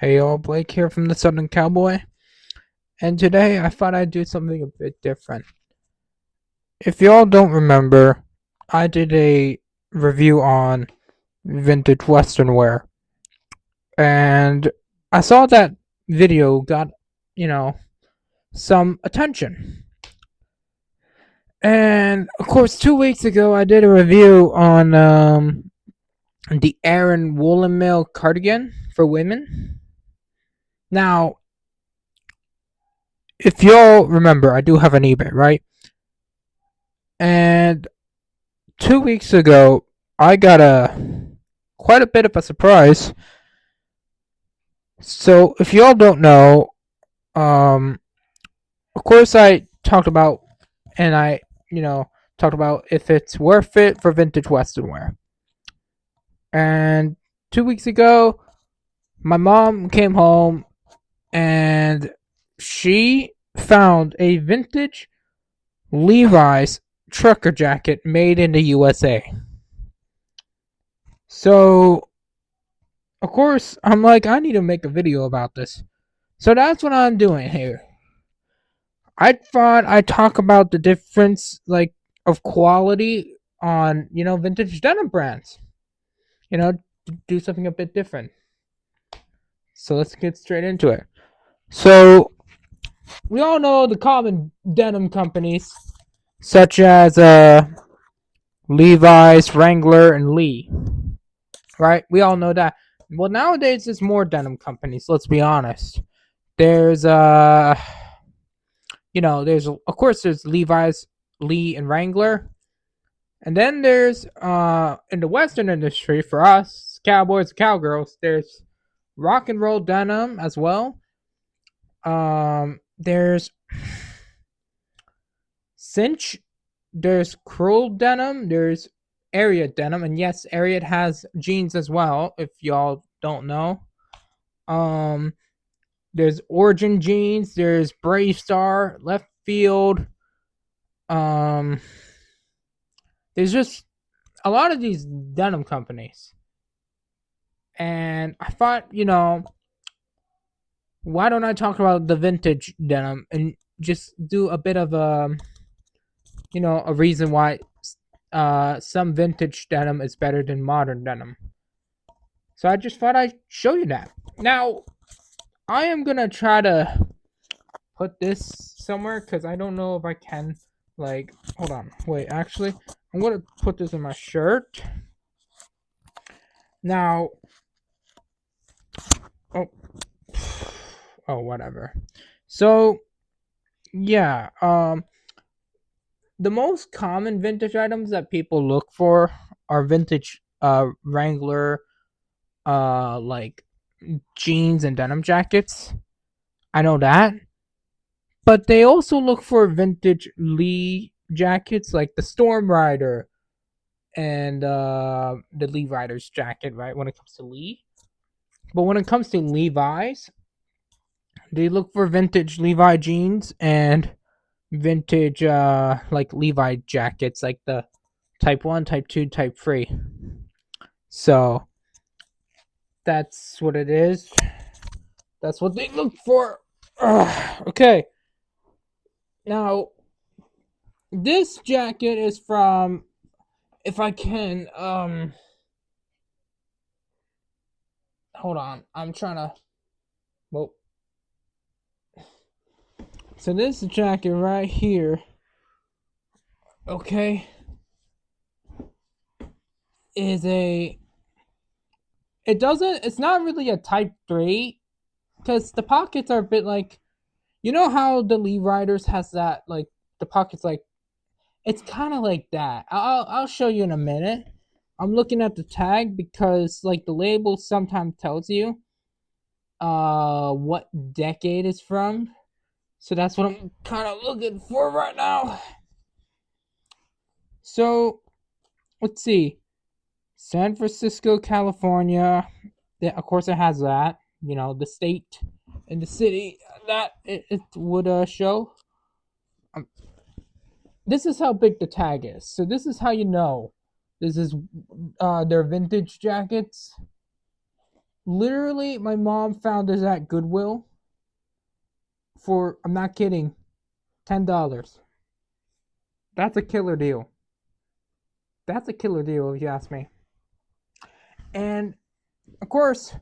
Hey y'all, Blake here from the Southern Cowboy, and today I thought I'd do something a bit different. If y'all don't remember, I did a review on vintage Western wear, and I saw that video got, you know, some attention. And of course, 2 weeks ago, I did a review on the Aaron Woolen Mill cardigan for women. Now, if y'all remember, I do have an eBay, right? And 2 weeks ago, I got quite a bit of a surprise. So, if y'all don't know, um, of course, I talked about and I, you know, talked about if it's worth it for vintage Western wear. And 2 weeks ago, my mom came home and she found a vintage Levi's trucker jacket made in the USA. So, of course, I'm like, I need to make a video about this. So that's what I'm doing here. I thought I'd talk about the difference, like, of quality on, vintage denim brands. You know, do something a bit different. So let's get straight into it. So we all know the common denim companies, such as Levi's, Wrangler, and Lee. Right? We all know that. Well, nowadays there's more denim companies. Let's be honest. There's there's of course there's Levi's, Lee, and Wrangler, and then there's in the Western industry for us cowboys and cowgirls, there's rock and roll denim as well. There's cinch, there's cruel denim, there's Ariat denim, and yes, Ariat has jeans as well. If y'all don't know, um, there's Origin jeans, there's Brave Star, Left Field. Um, there's just a lot of these denim companies. And I thought, why don't I talk about the vintage denim and just do a bit of a reason why some vintage denim is better than modern denim. So I just thought I'd show you that. Now, I am going to try to put this somewhere because I don't know if I can, like, hold on. Wait, actually, I'm going to put this in my shirt. Now, oh, oh, whatever. So, yeah, the most common vintage items that people look for are vintage Wrangler like jeans and denim jackets. I know that. But they also look for vintage Lee jackets like the Storm Rider and the Lee Rider's jacket, right? When it comes to Lee. But when it comes to Levi's, they look for vintage Levi jeans and vintage like Levi jackets like the type 1, type 2, type 3. So that's what it is. That's what they look for. Okay. Now this jacket is from, if I can, hold on. I'm trying to, well, so this jacket right here, okay, is it's not really a type 3 because the pockets are a bit like, you know how the Lee Riders has that, like, the pockets, like, it's kind of like that. I'll show you in a minute. I'm looking at the tag because, like, the label sometimes tells you what decade it's from. So that's what I'm kind of looking for right now. So let's see. San Francisco, California. Yeah, of course, it has that. You know, the state and the city that it would show. Um, this is how big the tag is. So this is how you know this is their vintage jackets. Literally, my mom found this at Goodwill for, I'm not kidding, $10. That's a killer deal. That's a killer deal if you ask me. And of course,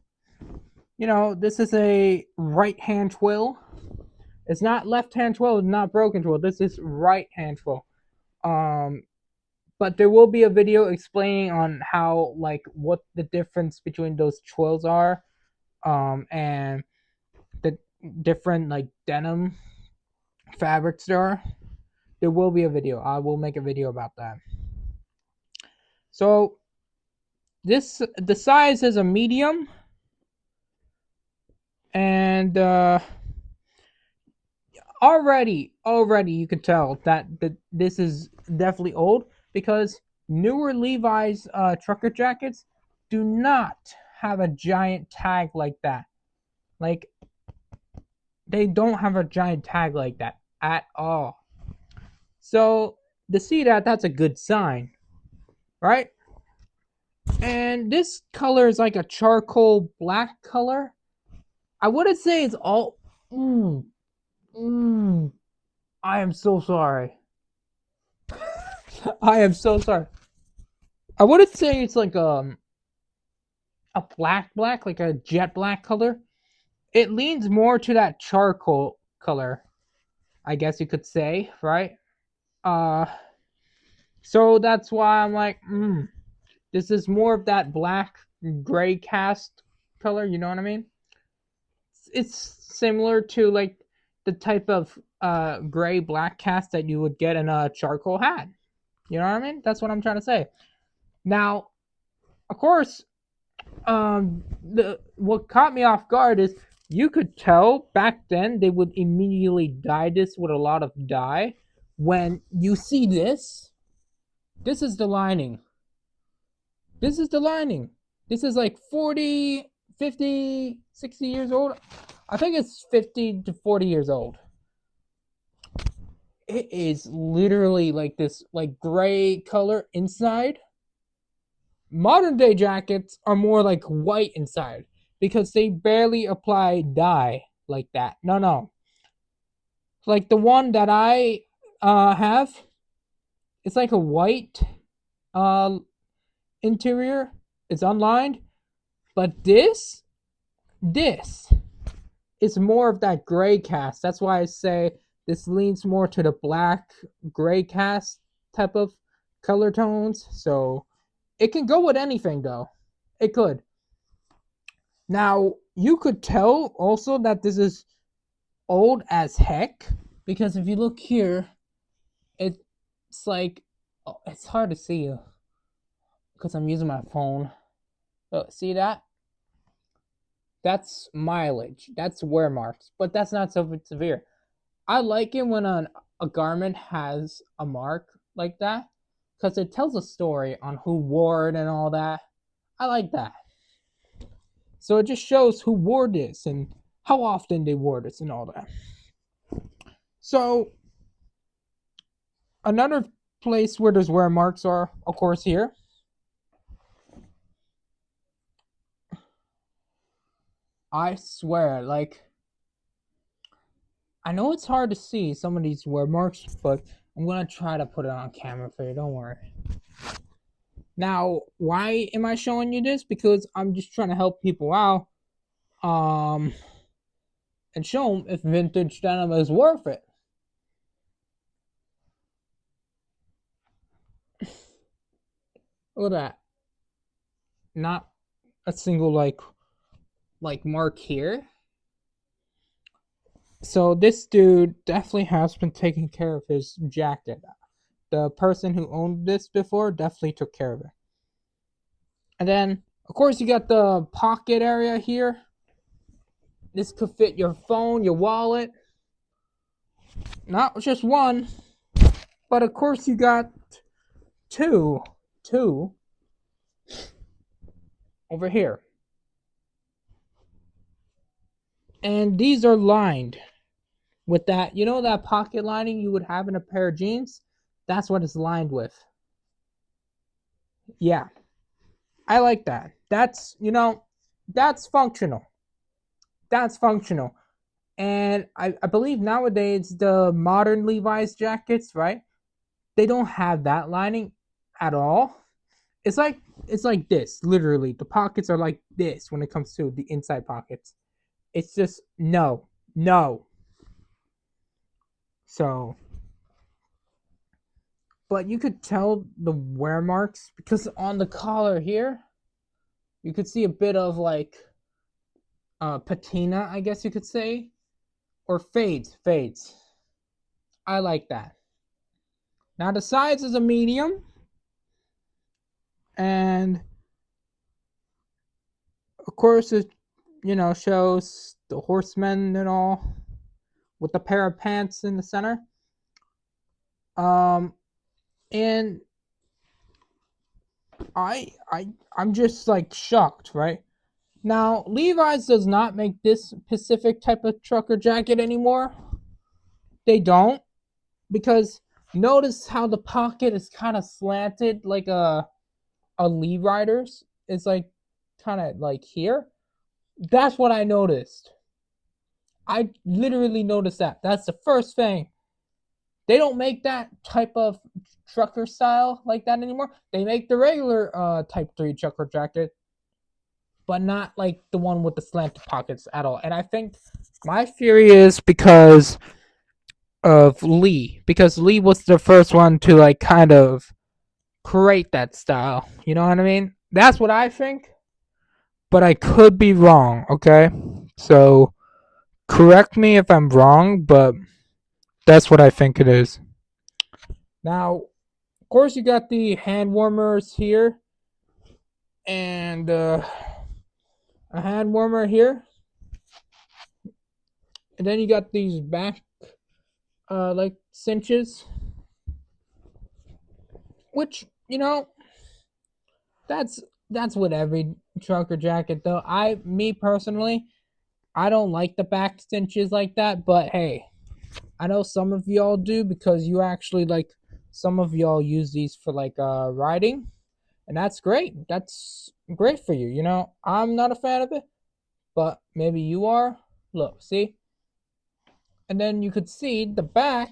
this is a right hand twill. It's not left hand twill, it's not broken twill. This is right hand twill. Um, but there will be a video explaining on how, like, what the difference between those twills are, and the different, like, denim fabrics there are. There will be a video. I will make a video about that. So the size is a medium, and already you could tell that this is definitely old, because newer Levi's trucker jackets do not have a giant tag like that. Like, they don't have a giant tag like that at all. So to see that, that's a good sign, right? And this color is like a charcoal black color. I wouldn't say it's all. Mm, mm, I am so sorry. I am so sorry. I wouldn't say it's like a black, like a jet black color. It leans more to that charcoal color, I guess you could say, right? Uh, so that's why I'm like, this is more of that black gray cast color. You know what I mean? It's similar to, like, the type of gray black cast that you would get in a charcoal hat. You know what I mean? That's what I'm trying to say. Now, of course, the what caught me off guard is, you could tell back then they would immediately dye this with a lot of dye. When you see this, this is the lining. This is the lining. This is like 40, 50, 60 years old. I think it's 50 to 40 years old. It is literally like this, like, gray color inside. Modern day jackets are more like white inside, because they barely apply dye like that. No. Like the one that I have, it's like a white uh interior. It's unlined, but this is more of that gray cast. That's why I say this leans more to the black gray cast type of color tones. So it can go with anything, though. It could. Now, you could tell also that this is old as heck, because if you look here, it's like, oh, it's hard to see because I'm using my phone. See that? That's mileage. That's wear marks, but that's not so severe. I like it when a garment has a mark like that, because it tells a story on who wore it and all that. I like that. So it just shows who wore this and how often they wore this and all that. So another place where those wear marks are, of course, here. I swear, like, I know it's hard to see some of these wear marks, but I'm gonna try to put it on camera for you. Don't worry. Now, why am I showing you this? Because I'm just trying to help people out, um, and show them if vintage denim is worth it. Look at that. Not a single like mark here. So this dude definitely has been taking care of his jacket. The person who owned this before definitely took care of it. And then, of course, you got the pocket area here. This could fit your phone, your wallet. Not just one, but of course you got two over here. And these are lined with that, that pocket lining you would have in a pair of jeans? That's what it's lined with. Yeah. I like that. That's, That's functional. That's functional. And I believe nowadays the modern Levi's jackets, right? They don't have that lining at all. It's like it's like this, literally. The pockets are like this when it comes to the inside pockets. It's just no, no. So, but you could tell the wear marks because on the collar here, you could see a bit of like patina, I guess you could say, or fades. I like that. Now the size is a medium, and of course it shows the horsemen and all with the pair of pants in the center. Um, and I'm just like shocked, right? Now Levi's does not make this specific type of trucker jacket anymore. They don't, because notice how the pocket is kind of slanted like a Lee Riders. It's like kind of like here. That's what I noticed. I literally noticed that. That's the first thing. They don't make that type of trucker style like that anymore. They make the regular Type 3 trucker jacket, but not like the one with the slanted pockets at all. And I think my theory is because of Lee, because Lee was the first one to like kind of create that style. You know what I mean? That's what I think, but I could be wrong, okay? So correct me if I'm wrong, but that's what I think it is. Now, of course, you got the hand warmers here and a hand warmer here. And then you got these back like cinches, which, that's that's with every trucker jacket though. Me personally, I don't like the back cinches like that, but hey, I know some of y'all do because you actually like some of y'all use these for like riding, and that's great. That's great for you. I'm not a fan of it, but maybe you are. Look, see, and then you could see the back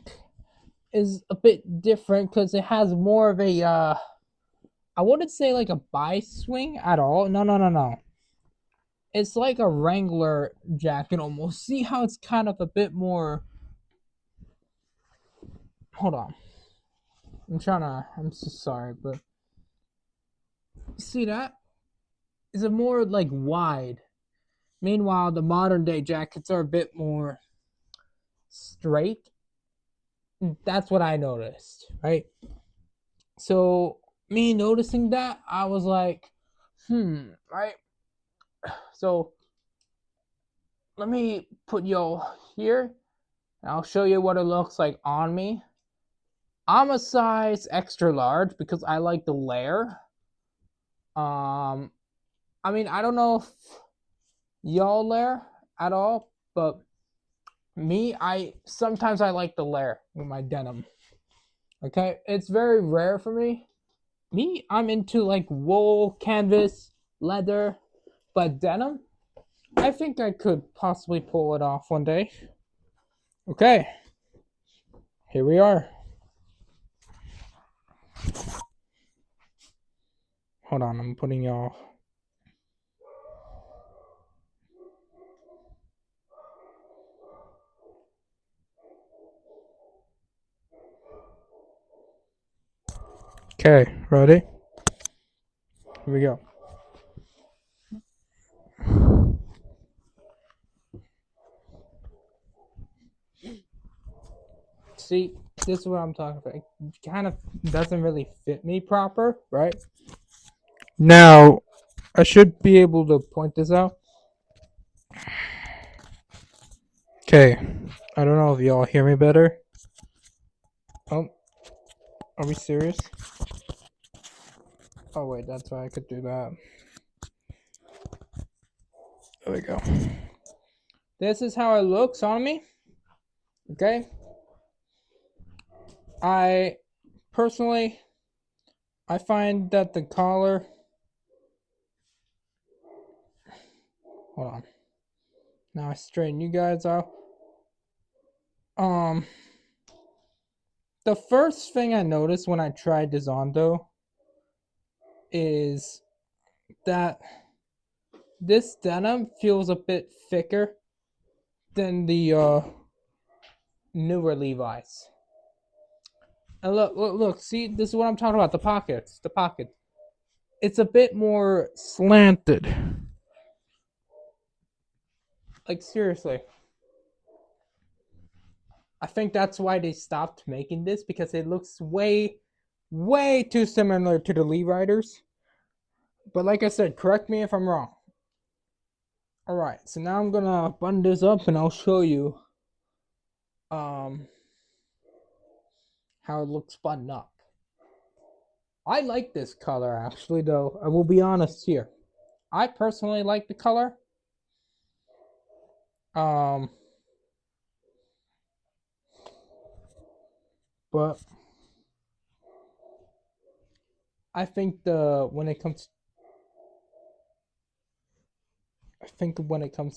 is a bit different because it has more of a I wouldn't say like a bi swing at all. No, no, no, no. It's like a Wrangler jacket almost. See how it's kind of a bit more. Hold on. I'm so sorry, but see that? Is it more like wide? Meanwhile, the modern day jackets are a bit more straight. That's what I noticed, right? So, me noticing that, I was like, right? So, let me put y'all here, and I'll show you what it looks like on me. I'm a size extra large because I like the layer. Um, I mean, I don't know if y'all layer at all, but me, I sometimes I like the layer with my denim. Okay, it's very rare for me. Me, I'm into like wool, canvas, leather, but denim, I think I could possibly pull it off one day. Okay, here we are. Hold on, I'm putting y'all. Okay, ready? Here we go. See, this is what I'm talking about. It kind of doesn't really fit me proper, right? Now, I should be able to point this out. Okay, I don't know if y'all hear me better. Oh, are we serious? Oh wait, that's why I could do that. There we go. This is how it looks on me. Okay. I personally, I find that the collar Hold on. Now I straighten you guys out. Um, the first thing I noticed when I tried this on though is that this denim feels a bit thicker than the newer Levi's. And look, see, this is what I'm talking about. The pockets, the pocket. It's a bit more slanted. Like seriously, I think that's why they stopped making this because it looks way too similar to the Levi's. But like I said, correct me if I'm wrong. All right, so now I'm gonna button this up and I'll show you um how it looks buttoned up. I like this color actually, though. I will be honest here. I personally like the color. Um, but I think when it comes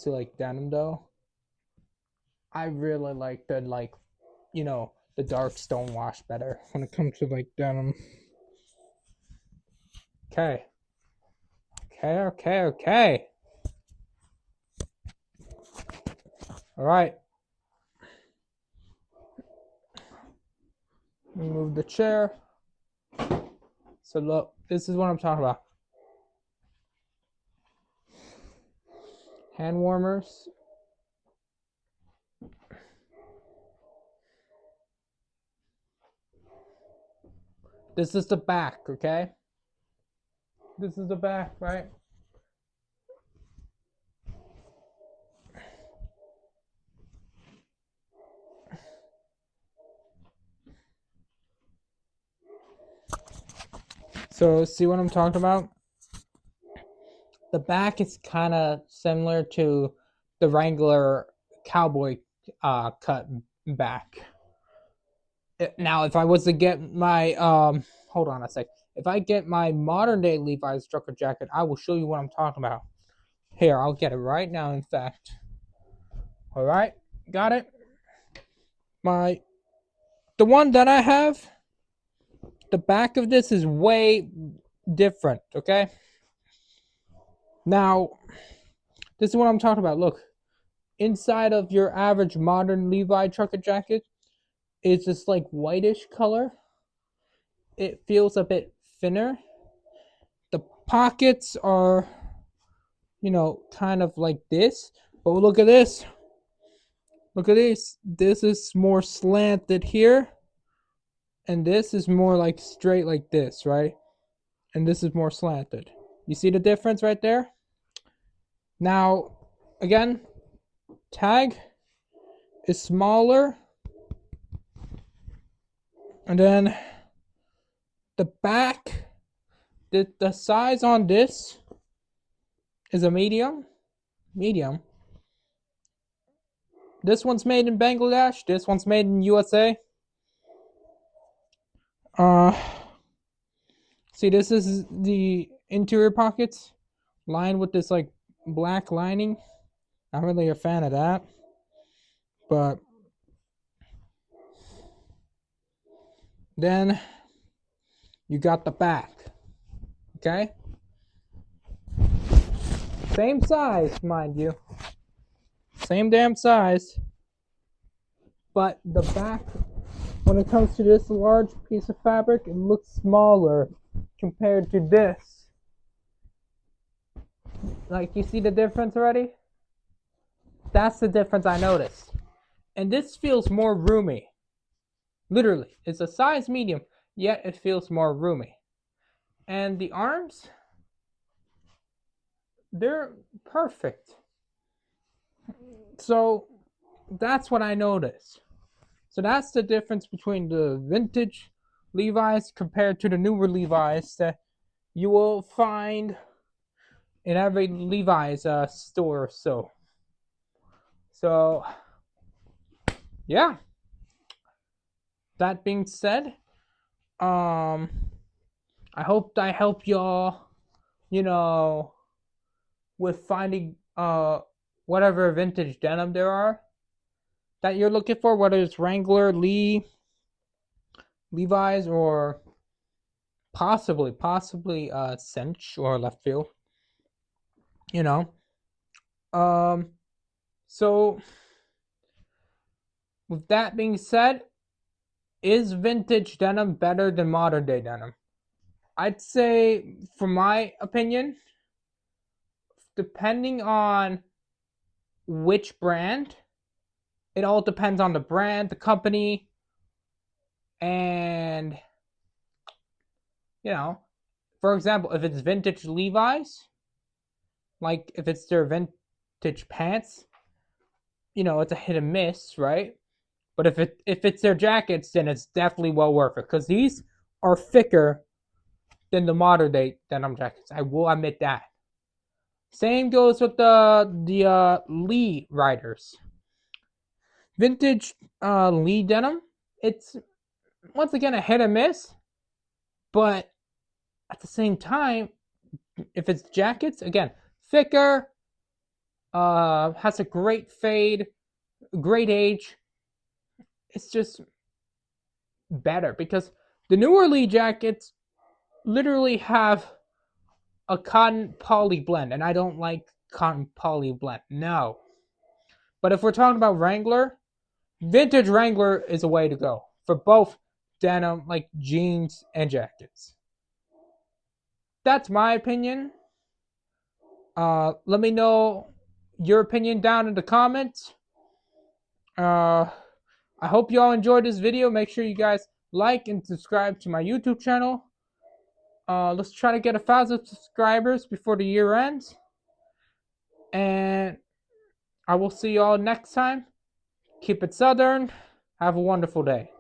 to like denim though, I really like the dark stone wash better when it comes to like denim. Okay. Okay. All right. Move the chair. So look, this is what I'm talking about. Hand warmers. This is the back, okay? This is the back, right? So see what I'm talking about? The back is kind of similar to the Wrangler cowboy cut back. Now, if I was to get my hold on a sec. If I get my modern day Levi's trucker jacket, I will show you what I'm talking about. Here, I'll get it right now. In fact, all right, got it. The one that I have, the back of this is way different. Okay. Now, this is what I'm talking about. Look, inside of your average modern Levi trucker jacket is this like whitish color. It feels a bit thinner. The pockets are, kind of like this. But look at this. Look at this. This is more slanted here. And this is more like straight like this, right? And this is more slanted. You see the difference right there? Now, again, tag is smaller. And then the back, the size on this is a medium. Medium. This one's made in Bangladesh. This one's made in USA. See, this is the interior pockets lined with this like black lining. Not really a fan of that, but then you got the back. Okay, same size, mind you, same damn size, but the back, when it comes to this large piece of fabric, it looks smaller compared to this. Like, you see the difference already? That's the difference I noticed. And this feels more roomy. Literally, it's a size medium, yet it feels more roomy. And the arms, they're perfect. So that's what I noticed. So that's the difference between the vintage Levi's compared to the newer Levi's that you will find in every Levi's store. So yeah. That being said, I hope I help y'all, with finding uh whatever vintage denim there are that you're looking for, whether it's Wrangler, Levi's, or possibly Cinch or Left Field. You know. Um. So with that being said, is vintage denim better than modern day denim? I'd say, from my opinion, depending on which brand, it all depends on the brand, the company, and you know, for example, if it's vintage Levi's, like if it's their vintage pants, it's a hit and miss, right? But if it's their jackets, then it's definitely well worth it because these are thicker than the modern day denim jackets. I will admit that. Same goes with the Lee riders. Vintage Lee denim. It's once again a hit and miss, but at the same time, if it's jackets, again thicker, has a great fade, great age. It's just better because the newer Lee jackets literally have a cotton poly blend, and I don't like cotton poly blend. No, but if we're talking about Wrangler, vintage Wrangler is a way to go for both denim, like jeans and jackets. That's my opinion. Let me know your opinion down in the comments. Uh, I hope you all enjoyed this video. Make sure you guys like and subscribe to my YouTube channel. Let's try to get 1,000 subscribers before the year ends. And I will see you all next time. Keep it southern. Have a wonderful day.